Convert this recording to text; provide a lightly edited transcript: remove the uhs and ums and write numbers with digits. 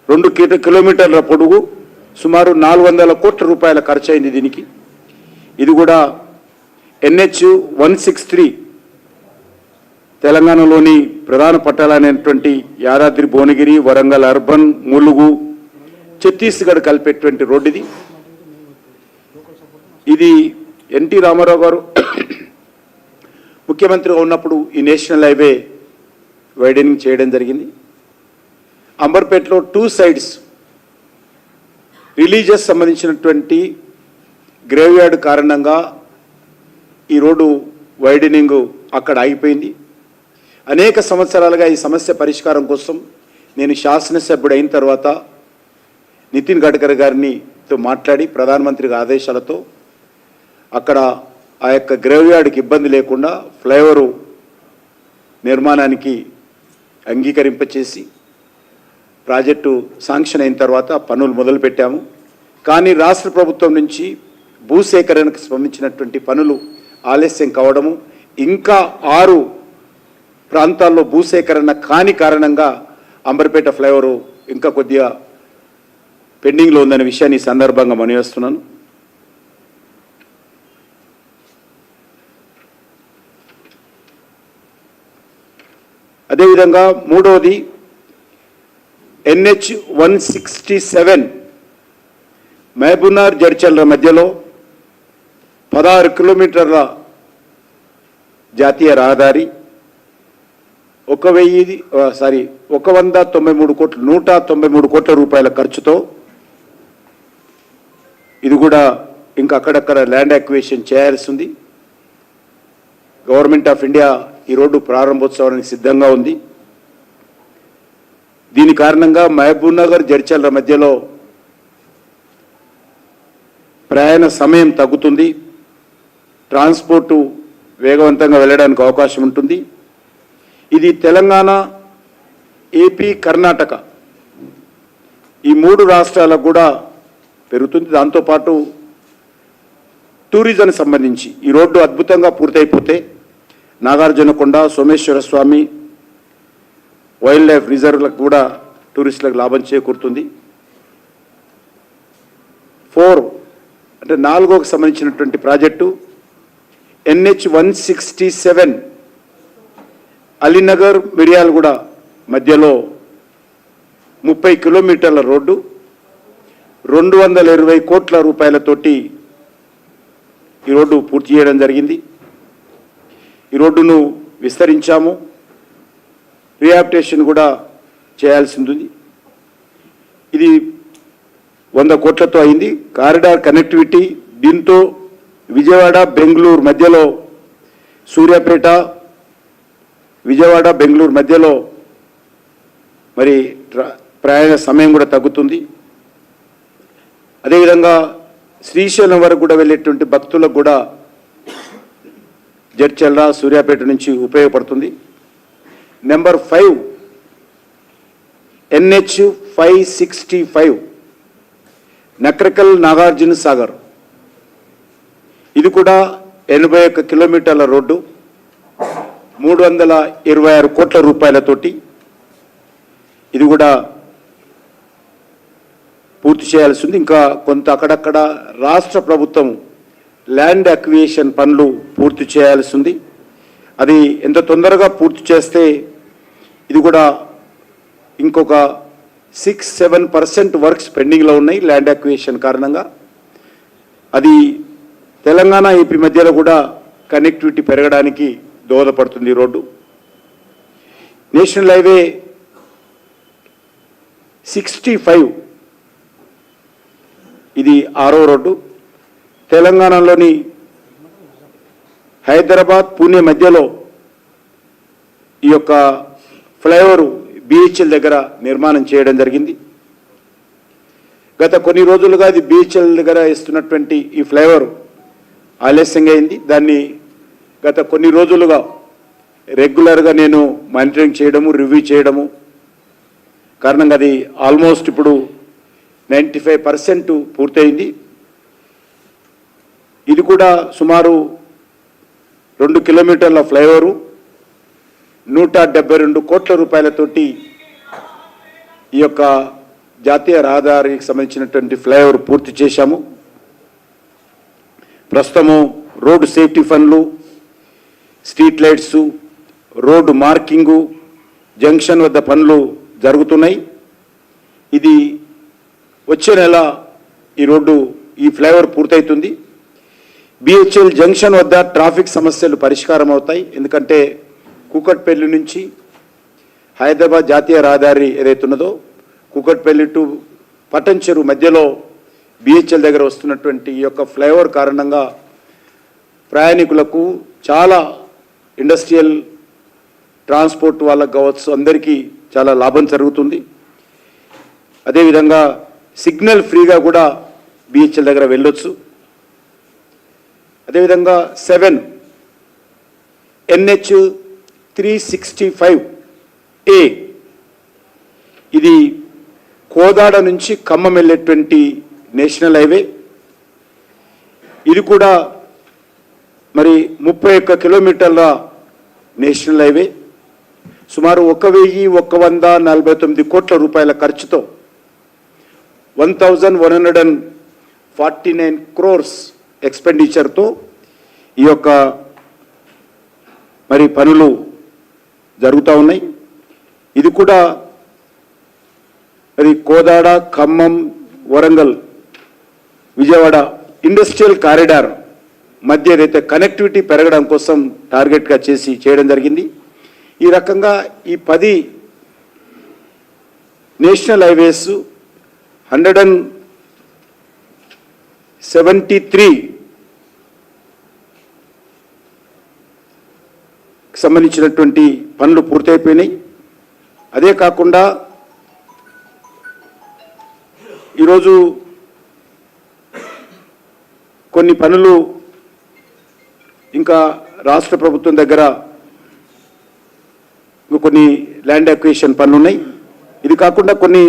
2 కిలోమీటర్ల పొడుగు, సుమారు 400 కోట్ల రూపాయల ఖర్చు అయింది దీనికి. ఇది కూడా NH 163 తెలంగాణలోని ప్రధాన పట్టాలైనటువంటి యాదాద్రి, భువనగిరి, వరంగల్ అర్బన్, ములుగు, ఛత్తీస్గఢ్ కలిపేటువంటి రోడ్డు ఇది. ఇది ఎన్టీ రామారావు గారు ముఖ్యమంత్రిగా ఉన్నప్పుడు ఈ నేషనల్ హైవే వైడనింగ్ చేయడం జరిగింది. అంబర్పేటలో 2 సైడ్స్ రిలీజియస్ సంబంధించినటువంటి గ్రేవ్ యార్డ్ కారణంగా ఈ రోడ్డు వైడనింగ్ అక్కడ ఆగిపోయింది. అనేక సంవత్సరాలుగా ఈ సమస్య పరిష్కారం కోసం నేను శాసనసభ్యుడు అయిన తర్వాత నితిన్ గడ్కరీ గారితో మాట్లాడి ప్రధానమంత్రి ఆదేశాలతో అక్కడ ఆ యొక్క గ్రేవ్ యార్డ్కి ఇబ్బంది లేకుండా ఫ్లైఓవర్ నిర్మాణానికి అంగీకరింపచేసి ప్రాజెక్టు శాంక్షన్ అయిన తర్వాత పనులు మొదలుపెట్టాము. కానీ రాష్ట్ర ప్రభుత్వం నుంచి భూసేకరణకు సంబంధించినటువంటి పనులు ఆలస్యం కావడము, ఇంకా 6 ప్రాంతాల్లో భూసేకరణ కాని కారణంగా అంబర్పేట ఫ్లైఓవర్ ఇంకా కొద్దిగా పెండింగ్లో ఉందనే విషయాన్ని ఈ సందర్భంగా మనవేస్తున్నాను. అదేవిధంగా మూడవది NH 167 మహబూబ్నగర్ జడ్చర్ల మధ్యలో 16 కిలోమీటర్ల జాతీయ రహదారి 193 కోట్ల రూపాయల ఖర్చుతో ఇది కూడా ఇంకా అక్కడక్కడ ల్యాండ్ అక్విజిషన్ చేయాల్సి ఉంది. గవర్నమెంట్ ఆఫ్ ఇండియా ఈ రోడ్డు ప్రారంభోత్సవానికి సిద్ధంగా ఉంది. దీని కారణంగా మహబూబ్నగర్ జడ్చర్ల మధ్యలో ప్రయాణ సమయం తగ్గుతుంది, ట్రాన్స్పోర్టు వేగవంతంగా వెళ్ళడానికి అవకాశం ఉంటుంది. ఇది తెలంగాణ, ఏపీ, కర్ణాటక ఈ 3 రాష్ట్రాలకు కూడా పెరుగుతుంది. దాంతోపాటు టూరిజం సంబంధించి ఈ రోడ్డు అద్భుతంగా పూర్తయిపోతే నాగార్జునకొండ, సోమేశ్వర స్వామి వైల్డ్ లైఫ్ రిజర్వ్లకు కూడా టూరిస్టులకు లాభం చేకూరుతుంది. 4 అంటే 4కు సంబంధించినటువంటి ప్రాజెక్టు NH 167 అలీనగర్, మిర్యాలగూడ మధ్యలో 30 కిలోమీటర్ల రోడ్డు 220 కోట్ల రూపాయలతోటి ఈ రోడ్డు పూర్తి చేయడం జరిగింది. ఈ రోడ్డును విస్తరించాము, రీహాబిలిటేషన్ కూడా చేయాల్సి ఉంది. ఇది 100 కోట్లతో అయింది. కారిడార్ కనెక్టివిటీ దీంతో విజయవాడ, బెంగళూరు మధ్యలో, సూర్యాపేట, విజయవాడ, బెంగళూరు మధ్యలో మరి ప్రయాణ సమయం కూడా తగ్గుతుంది. అదేవిధంగా శ్రీశైలం వరకు కూడా వెళ్ళేటువంటి భక్తులకు కూడా జడ్చర్ల, సూర్యాపేట నుంచి ఉపయోగపడుతుంది. నెంబర్ 5 NH 565 నక్రకల్, నాగార్జున సాగర్ ఇది కూడా 81 కిలోమీటర్ల రోడ్డు 326 కోట్ల రూపాయలతోటి ఇది కూడా పూర్తి చేయాల్సి ఉంది. ఇంకా కొంత అక్కడక్కడ రాష్ట్ర ప్రభుత్వం ల్యాండ్ అక్విజిషన్ పనులు పూర్తి చేయాల్సి ఉంది. అది ఎంత తొందరగా పూర్తి చేస్తే ఇది కూడా ఇంకొక 6-7% వర్క్స్ పెండింగ్లో ఉన్నాయి ల్యాండ్ అక్విజిషన్ కారణంగా. అది తెలంగాణ, ఏపీ మధ్యలో కూడా కనెక్టివిటీ పెరగడానికి దోహదపడుతుంది ఈ రోడ్డు. నేషనల్ హైవే 65 ఇది 6వ రోడ్డు. తెలంగాణలోని హైదరాబాద్, పూణే మధ్యలో ఈ యొక్క ఫ్లైఓవర్ BHL దగ్గర నిర్మాణం చేయడం జరిగింది. గత కొన్ని రోజులుగా ఇది BHL దగ్గర ఇస్తున్నటువంటి ఈ ఫ్లైఓవర్ ఆలస్యంగా అయింది. దాన్ని గత కొన్ని రోజులుగా రెగ్యులర్గా నేను మానిటరింగ్ చేయడము, రివ్యూ చేయడము కారణంగా అది ఆల్మోస్ట్ ఇప్పుడు 95% పూర్తయింది. ఇది కూడా సుమారు 2 కిలోమీటర్ల ఫ్లైఓవరు 172 కోట్ల రూపాయలతోటి ఈ యొక్క జాతీయ రహదారికి సంబంధించినటువంటి ఫ్లైఓవర్ పూర్తి చేశాము. ప్రస్తుతము రోడ్డు సేఫ్టీ ఫండ్లు, street lights, road marking, junction వద్ద పనులు జరుగుతున్నాయి. ఇది వచ్చే నెల ఈ ఫ్లైఓవర్ పూర్తవుతుంది. బిహెచ్ఎల్ జంక్షన్ వద్ద ట్రాఫిక్ సమస్యలు పరిష్కారం అవుతాయి. ఎందుకంటే కూకట్పల్లి నుంచి హైదరాబాద్ జాతీయ రహదారి ఏదైతే ఉన్నదో కూకట్పల్లి టు పట్టంచెరు మధ్యలో బిహెచ్ఎల్ దగ్గర వస్తున్నటువంటి ఈ యొక్క ఫ్లైఓవర్ కారణంగా ప్రయాణికులకు చాలా ఇండస్ట్రియల్ ట్రాన్స్పోర్ట్ వాళ్ళకు కావచ్చు అందరికీ చాలా లాభం జరుగుతుంది. అదేవిధంగా సిగ్నల్ ఫ్రీగా కూడా బిహెచ్ఎల్ దగ్గర వెళ్ళొచ్చు. అదేవిధంగా 7 NH 365A ఇది కోదాడ నుంచి ఖమ్మం వెళ్ళేటువంటి నేషనల్ హైవే. ఇది కూడా మరి 31 కిలోమీటర్ల నేషనల్ హైవే. సుమారు 1,149 కోట్ల రూపాయల ఖర్చుతో 1,149 crores ఎక్స్పెండిచర్తో ఈ యొక్క మరి పనులు జరుగుతూ ఉన్నాయి. ఇది కూడా మరి కోదాడ, ఖమ్మం, వరంగల్, విజయవాడ ఇండస్ట్రియల్ కారిడార్ మధ్య ఏదైతే కనెక్టివిటీ పెరగడం కోసం టార్గెట్గా చేయడం జరిగింది. ఈ రకంగా ఈ 10 నేషనల్ హైవేస్ 173 సంబంధించినటువంటి పనులు పూర్తయిపోయినాయి. అదే కాకుండా ఈరోజు కొన్ని పనులు ఇంకా రాష్ట్ర ప్రభుత్వం దగ్గర కొన్ని ల్యాండ్ అక్విజిషన్ పనులు ఉన్నాయి. ఇది కాకుండా కొన్ని